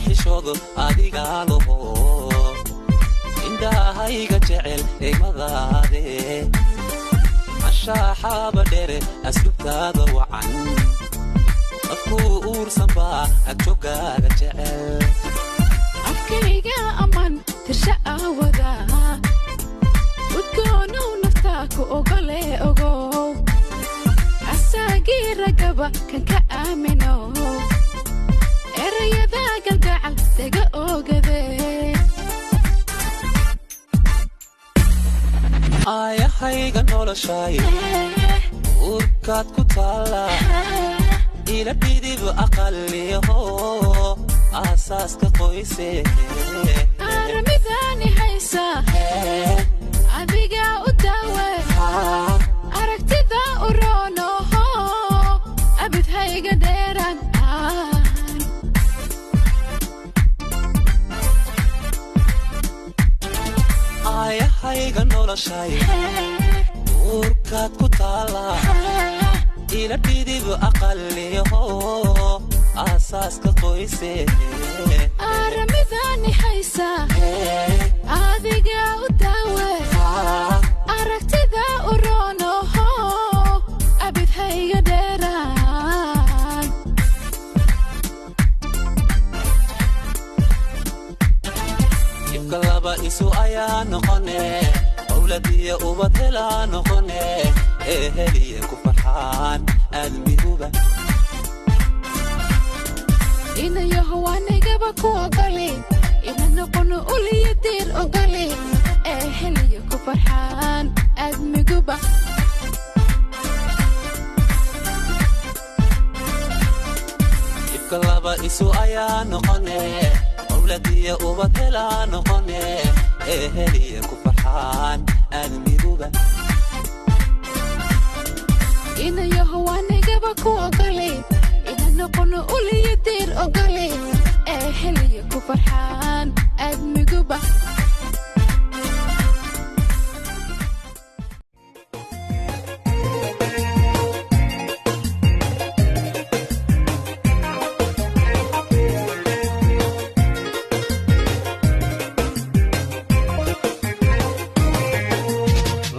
xishoodo adiga laho indahayga jecel eegmadaade ashaaxaba dheere asluubtaada wacan afku uursan baa agjogaaga jecel afkayga aman tirsha awada udgoonow naftaa ku ogole ogow asaagii ragaba kan ka aamino erayada galgacal tega ogade ayahayga noloshay urkaad ku taala ila dhidib aqaliho asaaska qoyse aramidaani haysa adiga u daawe aragtida u roonoho abidhayga dheeraan ayahayga noloshay urkaad ku taala ila dhidib aqaliho asaaska qoyse aramidaani haysa adiga u daawe aragtida u roonoho abidhayga dheeraan ibka laba isu ayaa noqone awladiya ubad helaa noqone heliye ku farxaan aadmiguba inayaho waanigaba ku ogole ina noqono uliya diir ogole heliye ku farxaan aadmiguba ibka laba isu ayaa noqone awladiya ubad helaa noqone heliye ku farxaan aadmiguba inayaho waanigaba ku ogole ina noqono uliya diir ogole heliye ku farxaan aadmiguba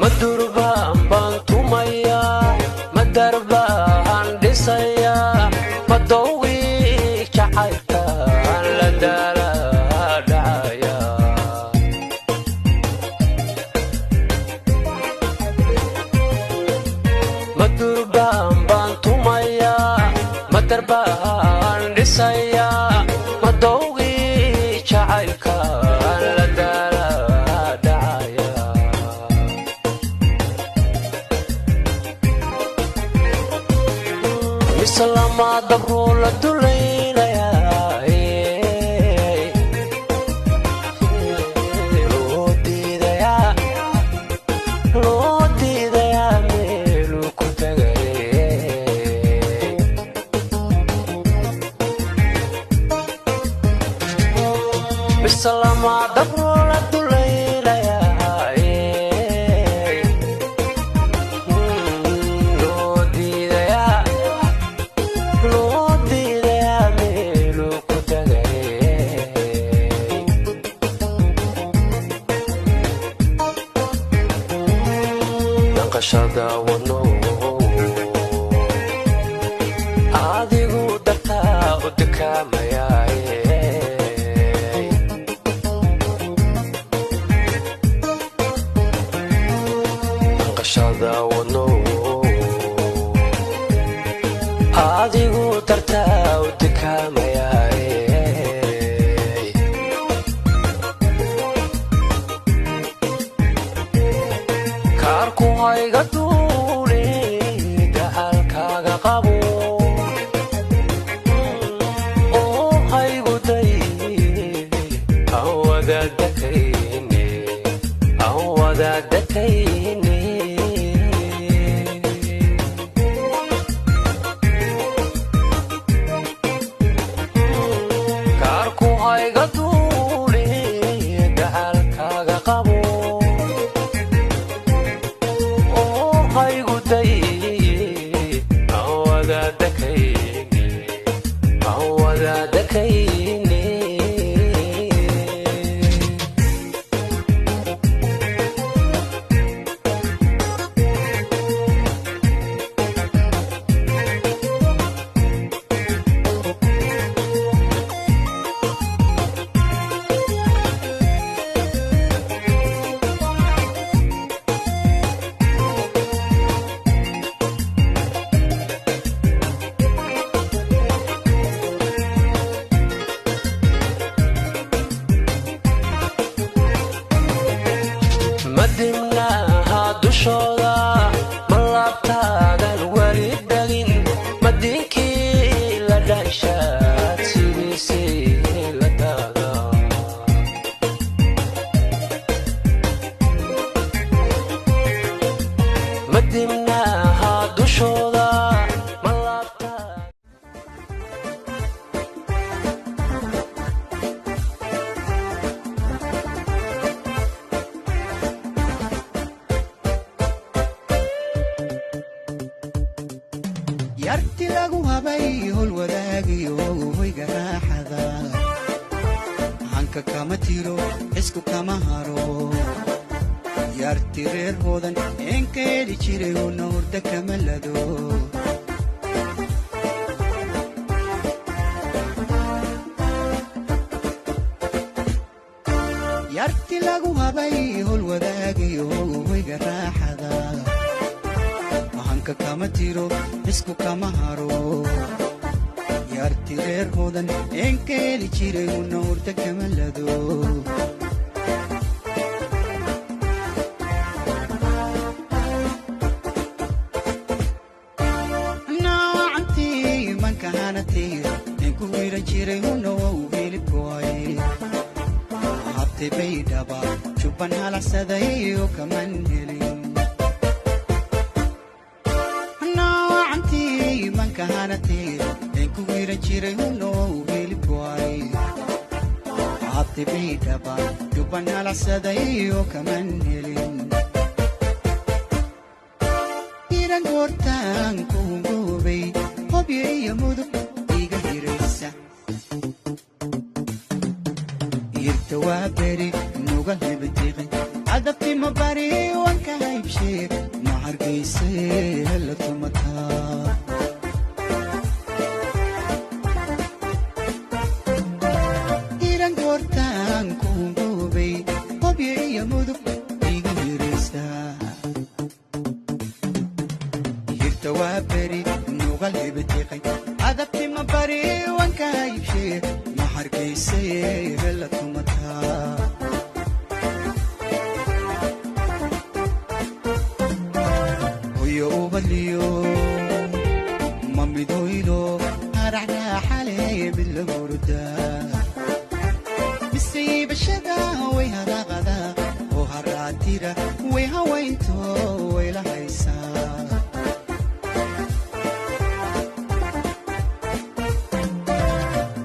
madurbaan baan tumaya madarbaan dhisaya madowi jacaylkaan la daala dhacaya madurbaan baan tumaya madarbaan dhisaya madowi jacaylkaan la daala dhacaya mislama dabro la dulaynayaa loo diidayaa meeluu ku tagay mislama dabro la dulaynayaa naqashada wano adigu dartaa u dukaamayaaye naqashada wano adigu dartaa u dukaamayaaye kaarku hayga duule gacalkaaga qabo oo haygu day aan wadaadakayne kaarku hayga duule gacalkaaga qabo yarti lagu habay hol wadaagiyo hoyga raaxada hanka kama tiro isku kama haro yarti reer hoodan een ka heli jiray una hurda kama lado yarti lagu habay hol wadaagayo hoyga raaxada hanka kama tiro isku kama haro yarti reer hoodan een ka heli jiray una hurda kama lado naacantii manka hanatay een ku hira jiray una waa u hilib go'ay baydhaba jubban halacsadayo kaman helin naacantii manka hanatay een ku hira jiray hunoo hilib go'ay habti baydhaba jubban halacsadayo kaman helin hiran goortaan ku hungoobay hobyo iyo mudug iga hiraysa waaberi nuga hebatiqi adabti ma bari wanka haybsheeg ma hargeyse la tumataa iran goortaan ku hungoobay hobyo iyo mudug iga hiraysa hirta waaberi nuga hebatiqi adabti ma bari wanka haybsheeg ma hargeyse la tumataa hoyo ubaliyo mamidoylo haraxraxale mid la hurda misiibashada way hadaqada oo haraatira way hawaynto way la haysaa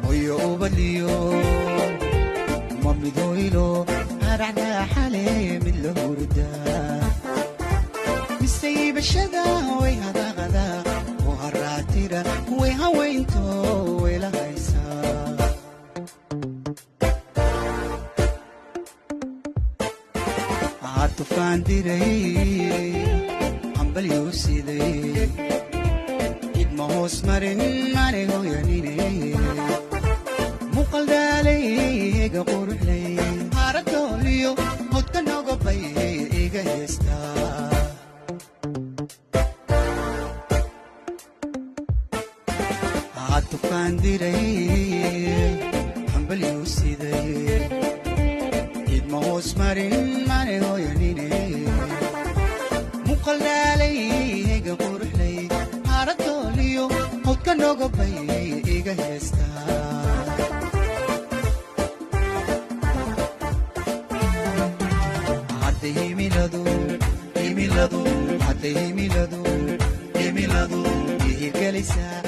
hoyo ubaliyo mamidoylo haraxraxale mid la hurda misiibashada way hadaqada oo haraatira way hawaynto way la haysaa tufaan diray hambalyuu siday idma hoos marin mane hooyanine muqaldaalay ega quruxlay haradooliyo hodka nogobay iga heestaa tufaan diray hambalyuu siday idma hoos marin mane hooyanine muqaldaalay ega quruxlay haradooliyo hodka nogobay iga heestaa hadda himiladu himiladu hadda himiladu himiladu ihirgelaysaa